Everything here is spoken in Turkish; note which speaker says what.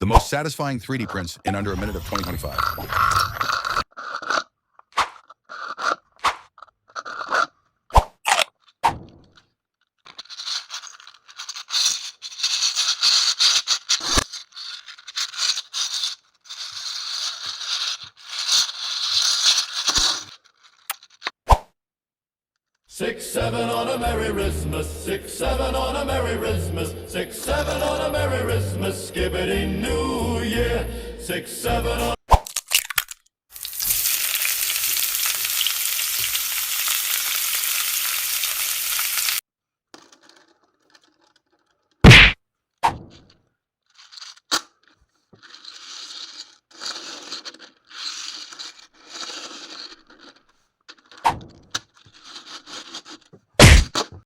Speaker 1: The most satisfying 3D prints in under a minute of 2025.
Speaker 2: Six, seven on a Merry Christmas, 6, 7 on a Merry Christmas, 6, 7 on a Merry Christmas, skibbity New Year, 6, 7 on